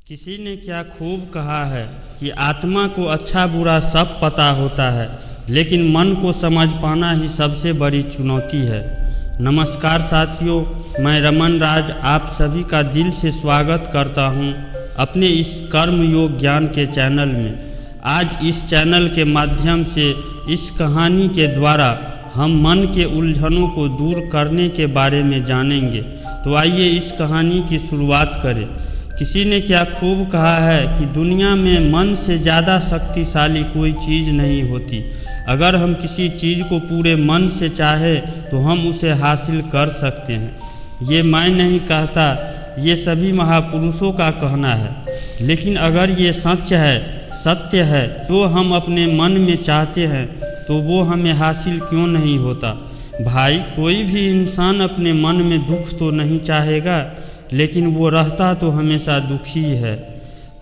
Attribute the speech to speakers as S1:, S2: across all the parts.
S1: किसी ने क्या खूब कहा है कि आत्मा को अच्छा बुरा सब पता होता है, लेकिन मन को समझ पाना ही सबसे बड़ी चुनौती है। नमस्कार साथियों, मैं रमन राज आप सभी का दिल से स्वागत करता हूं अपने इस कर्म योग ज्ञान के चैनल में। आज इस चैनल के माध्यम से इस कहानी के द्वारा हम मन के उलझनों को दूर करने के बारे में जानेंगे। तो आइए इस कहानी की शुरुआत करें। किसी ने क्या खूब कहा है कि दुनिया में मन से ज़्यादा शक्तिशाली कोई चीज़ नहीं होती। अगर हम किसी चीज़ को पूरे मन से चाहें तो हम उसे हासिल कर सकते हैं। ये मैं नहीं कहता, ये सभी महापुरुषों का कहना है। लेकिन अगर ये सत्य है तो हम अपने मन में चाहते हैं तो वो हमें हासिल क्यों नहीं होता। भाई, कोई भी इंसान अपने मन में दुख तो नहीं चाहेगा, लेकिन वो रहता तो हमेशा दुखी है।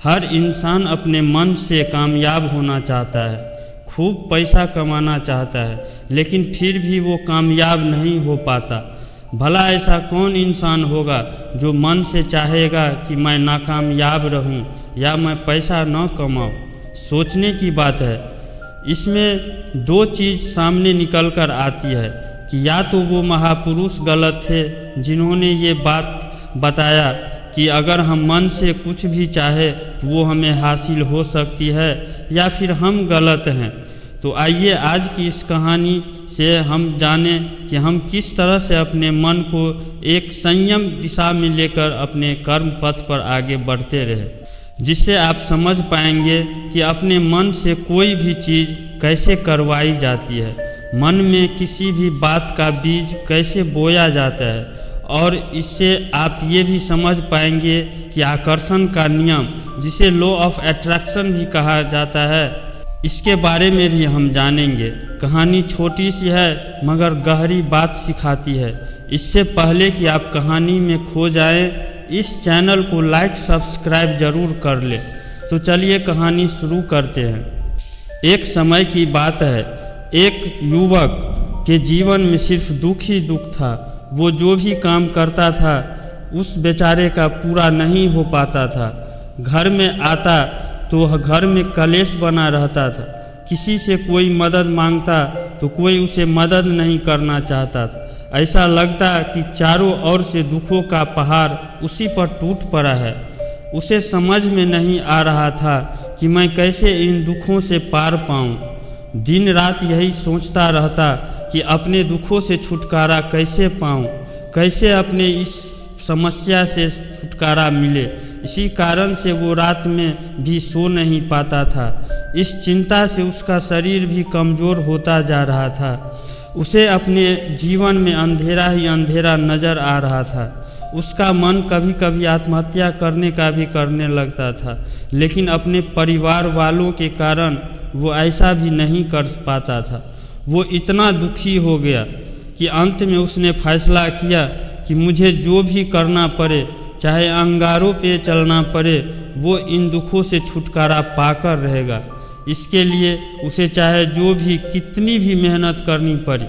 S1: हर इंसान अपने मन से कामयाब होना चाहता है, खूब पैसा कमाना चाहता है, लेकिन फिर भी वो कामयाब नहीं हो पाता। भला ऐसा कौन इंसान होगा जो मन से चाहेगा कि मैं नाकामयाब रहूं या मैं पैसा न कमाऊं। सोचने की बात है। इसमें दो चीज़ सामने निकल कर आती है कि या तो वो महापुरुष गलत थे जिन्होंने ये बात बताया कि अगर हम मन से कुछ भी चाहे तो वो हमें हासिल हो सकती है, या फिर हम गलत हैं। तो आइए आज की इस कहानी से हम जानें कि हम किस तरह से अपने मन को एक संयम दिशा में लेकर अपने कर्म पथ पर आगे बढ़ते रहें, जिससे आप समझ पाएंगे कि अपने मन से कोई भी चीज़ कैसे करवाई जाती है, मन में किसी भी बात का बीज कैसे बोया जाता है। और इससे आप ये भी समझ पाएंगे कि आकर्षण का नियम, जिसे लॉ ऑफ अट्रैक्शन भी कहा जाता है, इसके बारे में भी हम जानेंगे। कहानी छोटी सी है मगर गहरी बात सिखाती है। इससे पहले कि आप कहानी में खो जाएं, इस चैनल को लाइक सब्सक्राइब जरूर कर ले। तो चलिए कहानी शुरू करते हैं। एक समय की बात है, एक युवक के जीवन में सिर्फ दुख ही दुख था। वो जो भी काम करता था उस बेचारे का पूरा नहीं हो पाता था। घर में आता तो घर में कलेश बना रहता था। किसी से कोई मदद मांगता तो कोई उसे मदद नहीं करना चाहता था। ऐसा लगता कि चारों ओर से दुखों का पहाड़ उसी पर टूट पड़ा है। उसे समझ में नहीं आ रहा था कि मैं कैसे इन दुखों से पार पाऊँ। दिन रात यही सोचता रहता कि अपने दुखों से छुटकारा कैसे पाऊँ, कैसे अपने इस समस्या से छुटकारा मिले। इसी कारण से वो रात में भी सो नहीं पाता था। इस चिंता से उसका शरीर भी कमज़ोर होता जा रहा था। उसे अपने जीवन में अंधेरा ही अंधेरा नज़र आ रहा था। उसका मन कभी कभी आत्महत्या करने का भी करने लगता था, लेकिन अपने परिवार वालों के कारण वो ऐसा भी नहीं कर पाता था। वो इतना दुखी हो गया कि अंत में उसने फैसला किया कि मुझे जो भी करना पड़े, चाहे अंगारों पे चलना पड़े, वो इन दुखों से छुटकारा पाकर रहेगा। इसके लिए उसे चाहे जो भी कितनी भी मेहनत करनी पड़ी।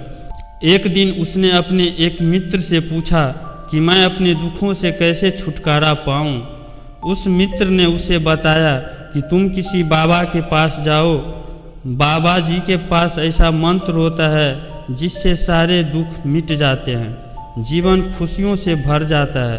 S1: एक दिन उसने अपने एक मित्र से पूछा कि मैं अपने दुखों से कैसे छुटकारा पाऊँ। उस मित्र ने उसे बताया कि तुम किसी बाबा के पास जाओ। बाबा जी के पास ऐसा मंत्र होता है जिससे सारे दुख मिट जाते हैं, जीवन खुशियों से भर जाता है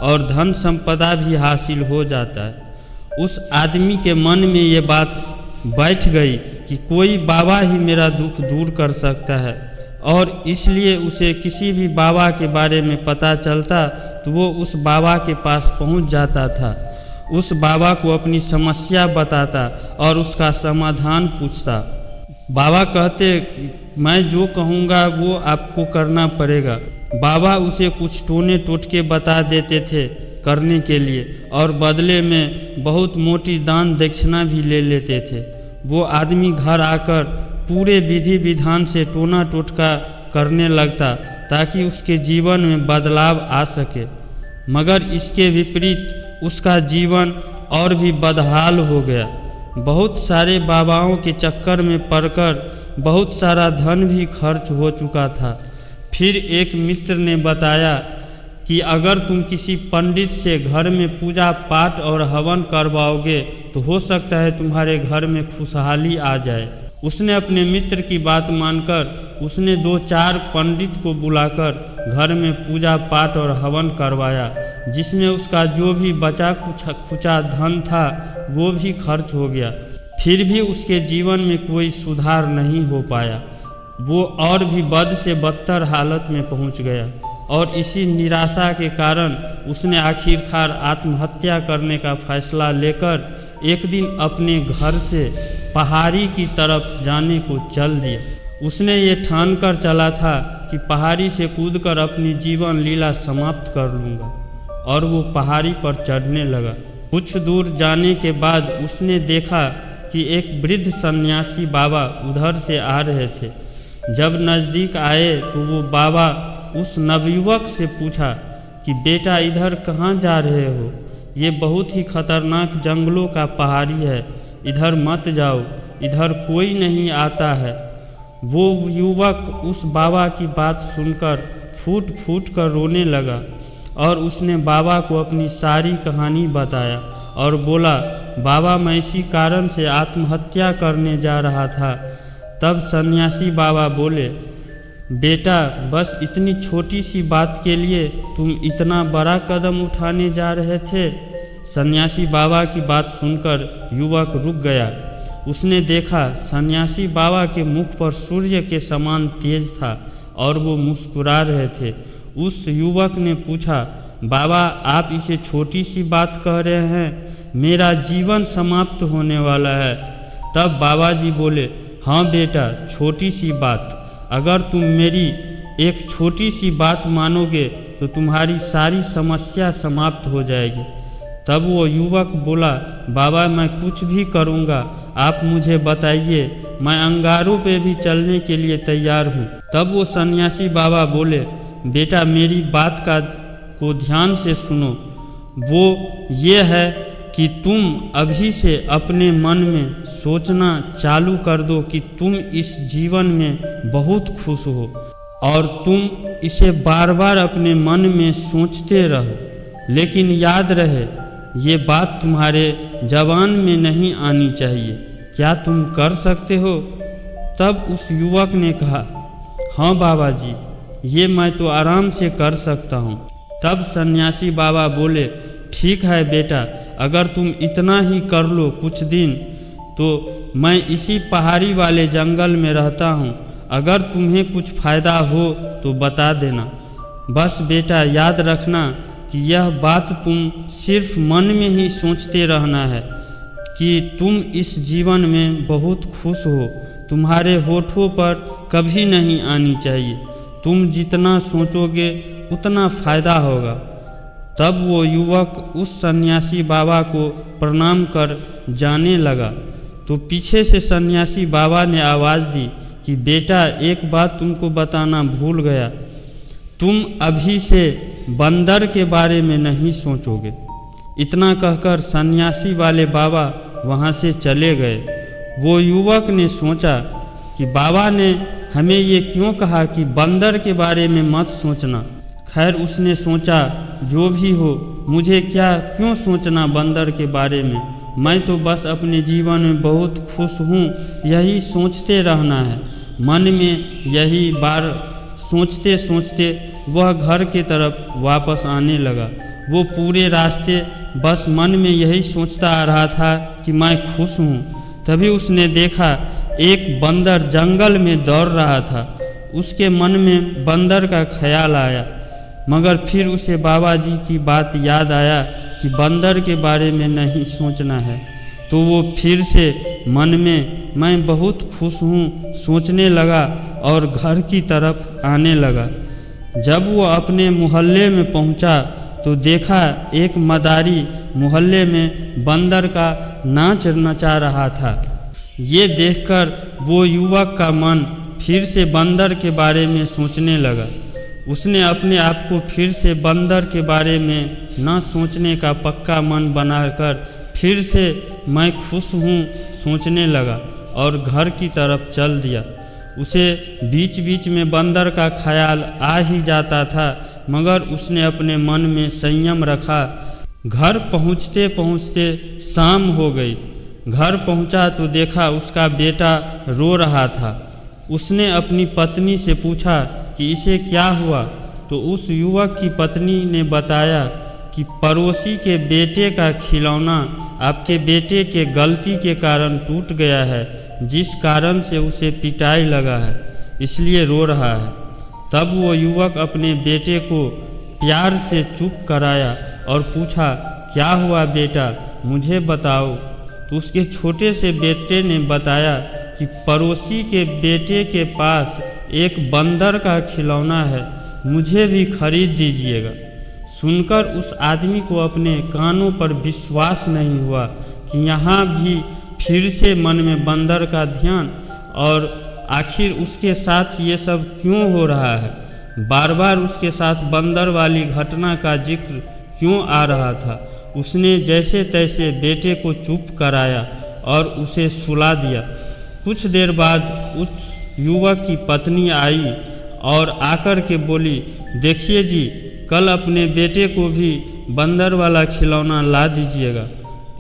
S1: और धन संपदा भी हासिल हो जाता है। उस आदमी के मन में ये बात बैठ गई कि कोई बाबा ही मेरा दुख दूर कर सकता है, और इसलिए उसे किसी भी बाबा के बारे में पता चलता तो वो उस बाबा के पास पहुंच जाता था। उस बाबा को अपनी समस्या बताता और उसका समाधान पूछता। बाबा कहते मैं जो कहूँगा वो आपको करना पड़ेगा। बाबा उसे कुछ टोने टोटके बता देते थे करने के लिए, और बदले में बहुत मोटी दान दक्षिणा भी ले लेते थे। वो आदमी घर आकर पूरे विधि विधान से टोना टोटका करने लगता ताकि उसके जीवन में बदलाव आ सके। मगर इसके विपरीत उसका जीवन और भी बदहाल हो गया। बहुत सारे बाबाओं के चक्कर में पड़कर बहुत सारा धन भी खर्च हो चुका था। फिर एक मित्र ने बताया कि अगर तुम किसी पंडित से घर में पूजा पाठ और हवन करवाओगे तो हो सकता है तुम्हारे घर में खुशहाली आ जाए। उसने अपने मित्र की बात मानकर उसने 2-4 पंडित को बुलाकर घर में पूजा पाठ और हवन करवाया, जिसमें उसका जो भी बचा खुचा धन था वो भी खर्च हो गया। फिर भी उसके जीवन में कोई सुधार नहीं हो पाया। वो और भी बद से बदतर हालत में पहुंच गया और इसी निराशा के कारण उसने आखिरकार आत्महत्या करने का फैसला लेकर एक दिन अपने घर से पहाड़ी की तरफ जाने को चल दिया। उसने ये ठान कर चला था कि पहाड़ी से कूदकर अपनी जीवन लीला समाप्त कर लूँगा, और वो पहाड़ी पर चढ़ने लगा। कुछ दूर जाने के बाद उसने देखा कि एक वृद्ध सन्यासी बाबा उधर से आ रहे थे। जब नज़दीक आए तो वो बाबा उस नवयुवक से पूछा कि बेटा इधर कहाँ जा रहे हो? ये बहुत ही खतरनाक जंगलों का पहाड़ी है, इधर मत जाओ, इधर कोई नहीं आता है। वो युवक उस बाबा की बात सुनकर फूट फूट कर रोने लगा और उसने बाबा को अपनी सारी कहानी बताया और बोला, बाबा मैं इसी कारण से आत्महत्या करने जा रहा था। तब सन्यासी बाबा बोले, बेटा बस इतनी छोटी सी बात के लिए तुम इतना बड़ा कदम उठाने जा रहे थे? सन्यासी बाबा की बात सुनकर युवक रुक गया। उसने देखा सन्यासी बाबा के मुख पर सूर्य के समान तेज था और वो मुस्कुरा रहे थे। उस युवक ने पूछा, बाबा आप इसे छोटी सी बात कह रहे हैं? मेरा जीवन समाप्त होने वाला है। तब बाबा जी बोले, हाँ बेटा छोटी सी बात, अगर तुम मेरी एक छोटी सी बात मानोगे तो तुम्हारी सारी समस्या समाप्त हो जाएगी। तब वो युवक बोला, बाबा मैं कुछ भी करूँगा, आप मुझे बताइए, मैं अंगारों पे भी चलने के लिए तैयार हूँ। तब वो सन्यासी बाबा बोले, बेटा मेरी बात को ध्यान से सुनो। वो ये है कि तुम अभी से अपने मन में सोचना चालू कर दो कि तुम इस जीवन में बहुत खुश हो, और तुम इसे बार बार अपने मन में सोचते रहो। लेकिन याद रहे ये बात तुम्हारे जबान में नहीं आनी चाहिए। क्या तुम कर सकते हो? तब उस युवक ने कहा, हाँ बाबा जी, ये मैं तो आराम से कर सकता हूँ। तब सन्यासी बाबा बोले, ठीक है बेटा, अगर तुम इतना ही कर लो कुछ दिन, तो मैं इसी पहाड़ी वाले जंगल में रहता हूँ। अगर तुम्हें कुछ फ़ायदा हो तो बता देना। बस बेटा याद रखना कि यह बात तुम सिर्फ मन में ही सोचते रहना है कि तुम इस जीवन में बहुत खुश हो। तुम्हारे होठों पर कभी नहीं आनी चाहिए। तुम जितना सोचोगे उतना फ़ायदा होगा। तब वो युवक उस सन्यासी बाबा को प्रणाम कर जाने लगा तो पीछे से सन्यासी बाबा ने आवाज़ दी कि बेटा एक बात तुमको बताना भूल गया, तुम अभी से बंदर के बारे में नहीं सोचोगे। इतना कहकर सन्यासी वाले बाबा वहाँ से चले गए। वो युवक ने सोचा कि बाबा ने हमें ये क्यों कहा कि बंदर के बारे में मत सोचना। खैर उसने सोचा जो भी हो, मुझे क्यों सोचना बंदर के बारे में, मैं तो बस अपने जीवन में बहुत खुश हूँ, यही सोचते रहना है। मन में यही बार सोचते सोचते वह घर के तरफ वापस आने लगा। वो पूरे रास्ते बस मन में यही सोचता आ रहा था कि मैं खुश हूँ। तभी उसने देखा एक बंदर जंगल में दौड़ रहा था। उसके मन में बंदर का ख्याल आया, मगर फिर उसे बाबा जी की बात याद आया कि बंदर के बारे में नहीं सोचना है। तो वो फिर से मन में मैं बहुत खुश हूँ सोचने लगा और घर की तरफ आने लगा। जब वो अपने मोहल्ले में पहुँचा तो देखा एक मदारी मोहल्ले में बंदर का नाच नचा रहा था। ये देखकर वो युवक का मन फिर से बंदर के बारे में सोचने लगा। उसने अपने आप को फिर से बंदर के बारे में न सोचने का पक्का मन बनाकर फिर से मैं खुश हूँ सोचने लगा और घर की तरफ चल दिया। उसे बीच बीच में बंदर का ख्याल आ ही जाता था, मगर उसने अपने मन में संयम रखा। घर पहुँचते पहुँचते शाम हो गई। घर पहुँचा तो देखा उसका बेटा रो रहा था। उसने अपनी पत्नी से पूछा कि इसे क्या हुआ, तो उस युवक की पत्नी ने बताया कि पड़ोसी के बेटे का खिलौना आपके बेटे के गलती के कारण टूट गया है, जिस कारण से उसे पिटाई लगा है, इसलिए रो रहा है। तब वो युवक अपने बेटे को प्यार से चुप कराया और पूछा, क्या हुआ बेटा, मुझे बताओ। तो उसके छोटे से बेटे ने बताया कि पड़ोसी के बेटे के पास एक बंदर का खिलौना है, मुझे भी खरीद दीजिएगा। सुनकर उस आदमी को अपने कानों पर विश्वास नहीं हुआ कि यहाँ भी फिर से मन में बंदर का ध्यान, और आखिर उसके साथ ये सब क्यों हो रहा है। बार बार उसके साथ बंदर वाली घटना का जिक्र क्यों आ रहा था। उसने जैसे तैसे बेटे को चुप कराया और उसे सुला दिया। कुछ देर बाद उस युवक की पत्नी आई और आकर के बोली, देखिए जी, कल अपने बेटे को भी बंदर वाला खिलौना ला दीजिएगा।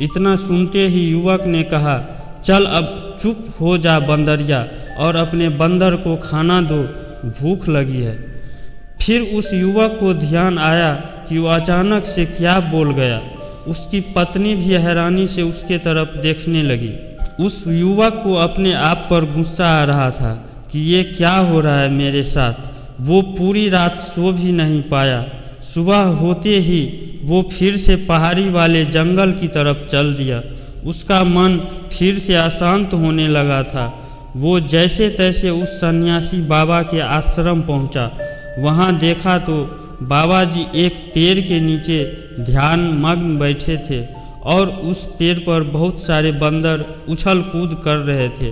S1: इतना सुनते ही युवक ने कहा, चल अब चुप हो जा बंदरिया, और अपने बंदर को खाना दो, भूख लगी है। फिर उस युवक को ध्यान आया कि वो अचानक से क्या बोल गया। उसकी पत्नी भी हैरानी से उसके तरफ देखने लगी। उस युवक को अपने आप पर गुस्सा आ रहा था कि ये क्या हो रहा है मेरे साथ। वो पूरी रात सो भी नहीं पाया। सुबह होते ही वो फिर से पहाड़ी वाले जंगल की तरफ चल दिया। उसका मन फिर से अशांत होने लगा था। वो जैसे तैसे उस सन्यासी बाबा के आश्रम पहुंचा। वहां देखा तो बाबा जी एक पेड़ के नीचे ध्यान मग्न बैठे थे और उस पेड़ पर बहुत सारे बंदर उछल कूद कर रहे थे।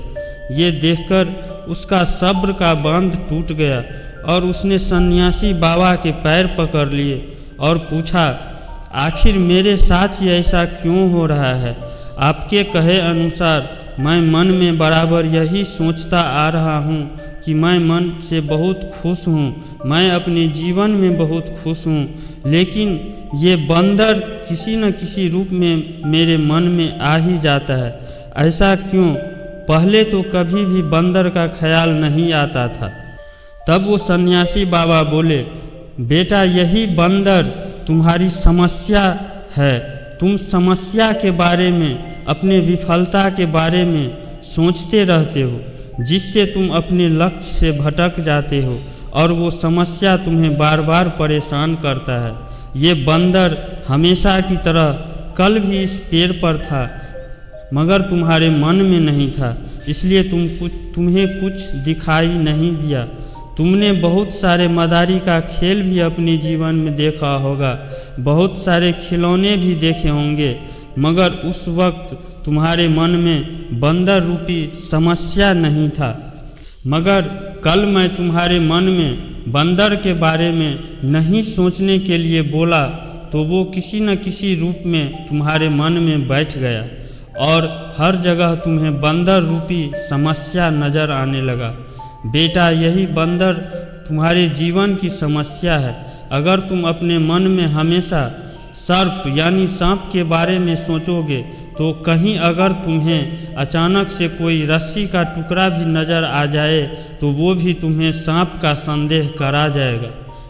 S1: ये देखकर उसका सब्र का बांध टूट गया और उसने सन्यासी बाबा के पैर पकड़ लिए और पूछा, आखिर मेरे साथ ही ऐसा क्यों हो रहा है। आपके कहे अनुसार मैं मन में बराबर यही सोचता आ रहा हूँ कि मैं मन से बहुत खुश हूँ, मैं अपने जीवन में बहुत खुश हूँ, लेकिन ये बंदर किसी न किसी रूप में मेरे मन में आ ही जाता है। ऐसा क्यों? पहले तो कभी भी बंदर का ख्याल नहीं आता था। तब वो सन्यासी बाबा बोले, बेटा यही बंदर तुम्हारी समस्या है। तुम समस्या के बारे में, अपने विफलता के बारे में सोचते रहते हो, जिससे तुम अपने लक्ष्य से भटक जाते हो और वो समस्या तुम्हें बार बार परेशान करता है। ये बंदर हमेशा की तरह कल भी इस पेड़ पर था, मगर तुम्हारे मन में नहीं था, इसलिए तुम्हें कुछ दिखाई नहीं दिया। तुमने बहुत सारे मदारी का खेल भी अपने जीवन में देखा होगा, बहुत सारे खिलौने भी देखे होंगे, मगर उस वक्त तुम्हारे मन में बंदर रूपी समस्या नहीं था। मगर कल मैं तुम्हारे मन में बंदर के बारे में नहीं सोचने के लिए बोला तो वो किसी न किसी रूप में तुम्हारे मन में बैठ गया और हर जगह तुम्हें बंदर रूपी समस्या नज़र आने लगा। बेटा यही बंदर तुम्हारे जीवन की समस्या है। अगर तुम अपने मन में हमेशा सर्प यानी सांप के बारे में सोचोगे तो कहीं अगर तुम्हें अचानक से कोई रस्सी का टुकड़ा भी नज़र आ जाए तो वो भी तुम्हें सांप का संदेह करा जाएगा।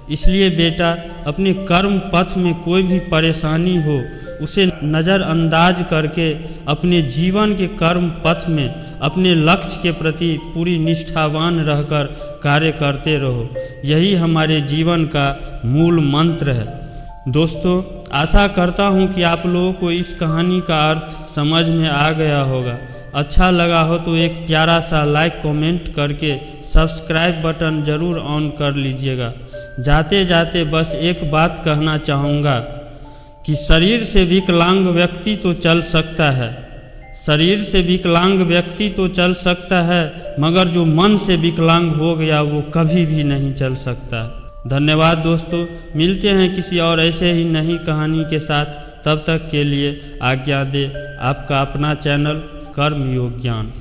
S1: इसलिए बेटा अपने कर्म पथ में कोई भी परेशानी हो उसे नज़रअंदाज करके अपने जीवन के कर्म पथ में अपने लक्ष्य के प्रति पूरी निष्ठावान रहकर कार्य करते रहो। यही हमारे जीवन का मूल मंत्र है। दोस्तों, आशा करता हूँ कि आप लोगों को इस कहानी का अर्थ समझ में आ गया होगा। अच्छा लगा हो तो एक प्यारा सा लाइक कमेंट करके सब्सक्राइब बटन ज़रूर ऑन कर लीजिएगा। जाते जाते बस एक बात कहना चाहूँगा कि शरीर से विकलांग व्यक्ति तो चल सकता है, शरीर से विकलांग व्यक्ति तो चल सकता है, मगर जो मन से विकलांग हो गया वो कभी भी नहीं चल सकता। धन्यवाद दोस्तों, मिलते हैं किसी और ऐसे ही नई कहानी के साथ। तब तक के लिए आज्ञा दे आपका अपना चैनल कर्म योग ज्ञान।